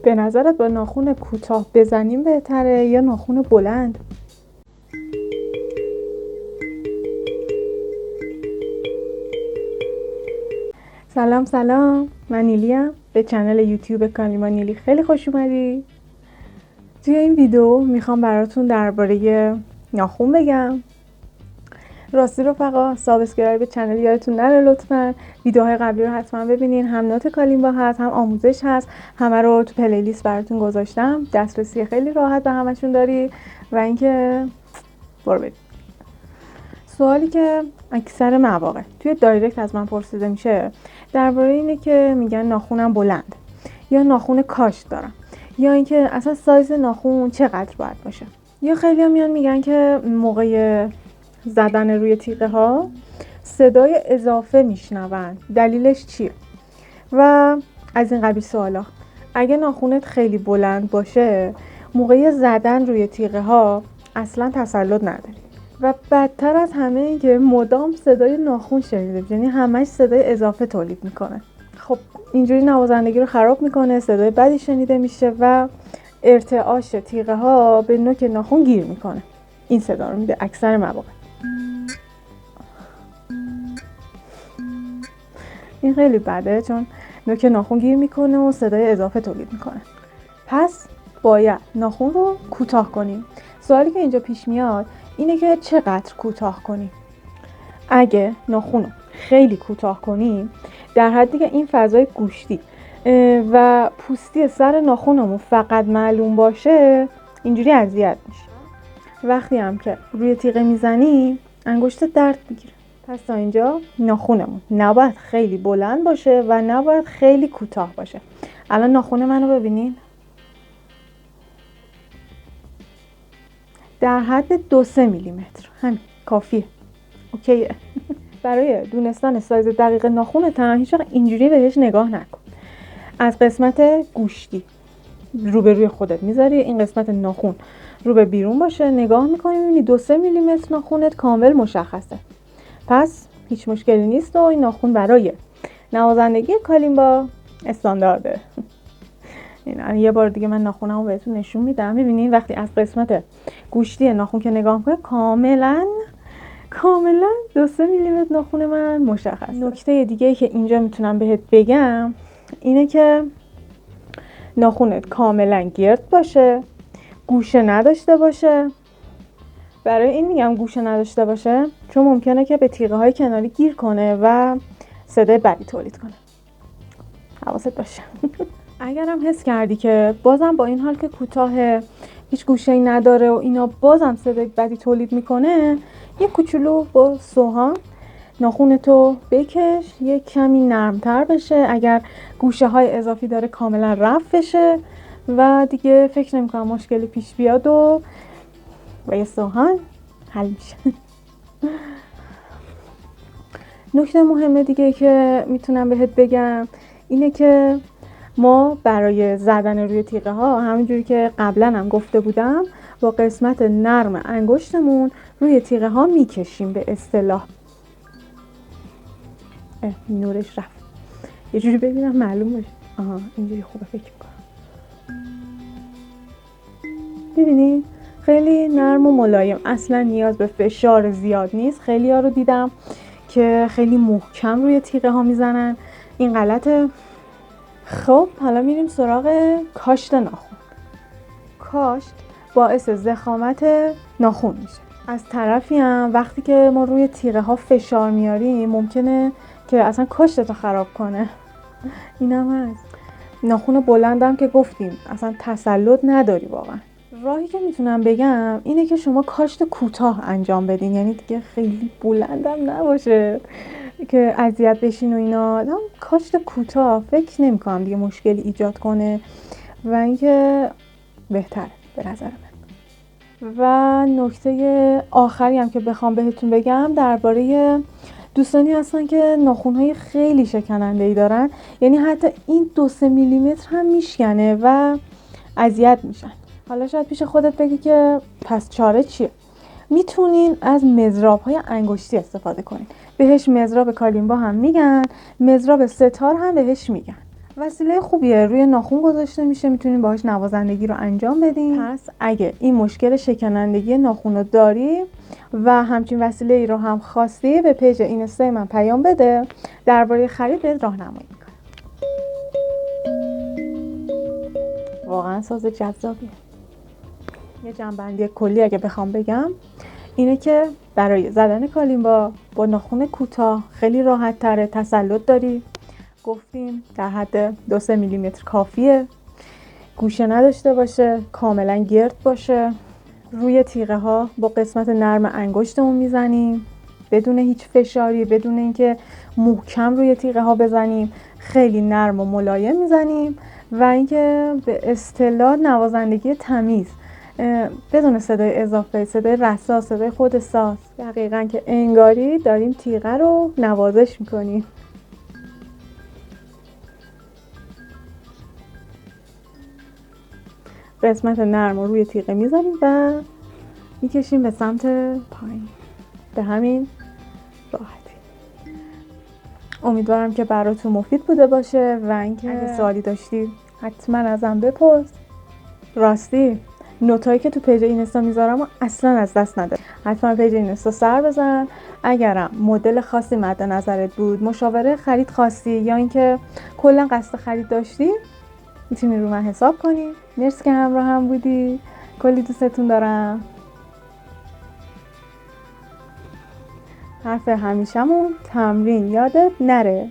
به نظرت با ناخن کوتاه بزنیم بهتره یا ناخن بلند؟ سلام، من نیلیم. به کانال یوتیوب کالیما نیلی خیلی خوش اومدی. توی این ویدیو میخوام براتون درباره ناخن بگم. راستی رفقا، سابسکرایب کانال یادتون نره لطفاً. ویدیوهای قبلی رو حتما ببینین، هم نات کالیما هست، هم آموزش هست. همه رو تو پلیلیست براتون گذاشتم، دسترسی خیلی راحت به همشون داری. و اینکه برو بریم. سوالی که اکثر مواقع توی دایرکت از من پرسیده میشه درباره اینه که میگن ناخونم بلند یا ناخون کاشت دارم، یا اینکه اصلا سایز ناخون چقدر باید باشه. یا خیلی هم میان میگن که موقع زدن روی تیغه ها صدای اضافه میشنون، دلیلش چیه؟ و از این قبیل سوالا. اگه ناخونت خیلی بلند باشه موقع زدن روی تیغه ها اصلا تسلط نداری. و بدتر از همه این که مدام صدای ناخون شنیده، یعنی همش صدای اضافه تولید میکنه. خب اینجوری نوازندگی رو خراب میکنه، صدای بدی شنیده میشه و ارتعاش تیغه ها به نوک ناخون گیر میکنه. این صدا رو میده اکثر مواقع. این خیلی بده چون نوک ناخون گیر میکنه و صدای اضافه تولید میکنه. پس باید ناخون رو کوتاه کنیم. سوالی که اینجا پیش میاد اینه که چقدر کوتاه کنیم. اگه ناخون رو خیلی کوتاه کنیم در حدی که این فضای گوشتی و پوستی سر ناخونمون فقط معلوم باشه، اینجوری اذیت میشه. وقتی هم که روی تیغه میزنیم انگشت درد میگیره. پس تا اینجا ناخونمون نباید خیلی بلند باشه و نباید خیلی کوتاه باشه. الان ناخون منو ببینین، در حد 2-3 میلیمتر، همین کافیه، اوکیه. برای دونستن سایز دقیق ناخونت هیچ وقت اینجوری بهش نگاه نکن. از قسمت گوشتی روبروی خودت میذاری، این قسمت ناخون رو به بیرون باشه، نگاه میکنی میبینی 2-3 میلیمتر ناخونت کامل مشخصه. پس هیچ مشکلی نیست و این ناخون برای نوازندگی کالیمبا استاندارده. این یه بار دیگه من ناخونمو بهتون نشون میدم. میبینین وقتی از قسمت گوشتی ناخون که نگاه میکنه کاملا 2-3 میلیمتر ناخون من مشخصه. نکته دیگه که اینجا میتونم بهت بگم اینه که ناخونت کاملا گرد باشه، گوشه نداشته باشه. برای این میگم گوشه نداشته باشه چون ممکنه که به تیغه های کناری گیر کنه و صدای بدی تولید کنه. حواست باشه. اگرم حس کردی که بازم با این حال که کوتاه هیچ گوشه‌ای نداره و اینا بازم صدای بدی تولید میکنه، یه کوچولو با سوهان ناخونتو بکش، یه کمی نرمتر بشه. اگر گوشه های اضافی داره کاملا رفع بشه و دیگه فکر نمی‌کنم مشکلی پیش بیاد و با یه سوهان حل میشه. نکته مهمه دیگه که میتونم بهت بگم اینه که ما برای زدن روی تیغه ها همونجوری که قبلا هم گفته بودم با قسمت نرم انگشتمون روی تیغه ها میکشیم. به اصطلاح نورش رفت، یه جوری ببینم معلوم باشه. اینجوری خوبه فکر میکنم. ببینید خیلی نرم و ملایم، اصلا نیاز به فشار زیاد نیست. خیلی ها رو دیدم که خیلی محکم روی تیغه ها میزنن، این غلطه. خب حالا میریم سراغ کاشت ناخون. کاشت باعث ضخامت ناخون میشه. از طرفی هم وقتی که ما روی تیغه ها فشار میاریم ممکنه که اصلا کاشتتو خراب کنه. اینم هست. ناخون بلندم که گفتیم اصلا تسلط نداری واقعا. راهی که میتونم بگم اینه که شما کاشت کوتاه انجام بدین، یعنی دیگه خیلی بلندم نباشه که اذیت بشین و اینا. کاشت کوتاه فکر نمی‌کنم دیگه مشکلی ایجاد کنه و اینکه بهتره به نظر من. و نکته آخری هم که بخوام بهتون بگم درباره دوستانی هستن که ناخونهای خیلی شکننده‌ای دارن، یعنی حتی این 2-3 میلیمتر هم میشکنه و اذیت میشن. حالا شاید پیش خودت بگی که پس چاره چیه؟ میتونین از مضراب‌های انگشتی استفاده کنین. بهش مضراب کالیمبا هم میگن، مضراب ستار هم بهش میگن. وسیله خوبیه، روی ناخن گذاشته میشه، میتونیم باهاش نوازندگی رو انجام بدیم. پس اگه این مشکل شکنندگی ناخن رو داری و همچین وسیله ای رو هم خواستی، به پیج اینستا من پیام بده، درباره خرید بهت راهنمایی میکنم. واقعا ساز جذابیه. یه جنبندی کلی اگه بخوام بگم اینه که برای زدن کالیمبا با ناخن کوتاه خیلی راحت تره، تسلط داری. گفتیم در حد 2-3 میلیمتر کافیه، گوشه نداشته باشه، کاملا گرد باشه. روی تیغه ها با قسمت نرم انگشتمون میزنیم بدون هیچ فشاری، بدون اینکه محکم روی تیغه ها بزنیم، خیلی نرم و ملایم میزنیم و اینکه به اصطلاح نوازندگی تمیز، بدون صدای اضافه، صدای رسا، صدای خود ساز، دقیقاً که انگاری داریم تیغه رو نوازش میکنیم. قسمت نرم رو روی تیغه میذاریم و میکشیم به سمت پایین. به همین راحتی. امیدوارم که براتون مفید بوده باشه و اینکه اگه سوالی داشتی حتما ازم بپرس. راستی نوتایی که تو پیج اینستا میذارم اصلا از دست نده. حتما پیج اینستا سر بزن. اگرم مدل خاصی مد نظرت بود، مشاوره خرید خواستی یا اینکه کلا قصد خرید داشتی، میتونی رو من حساب کنی. مرسی که همراه هم بودی. کلی دوستتون دارم. حرف همیشمون تمرین یادت نره.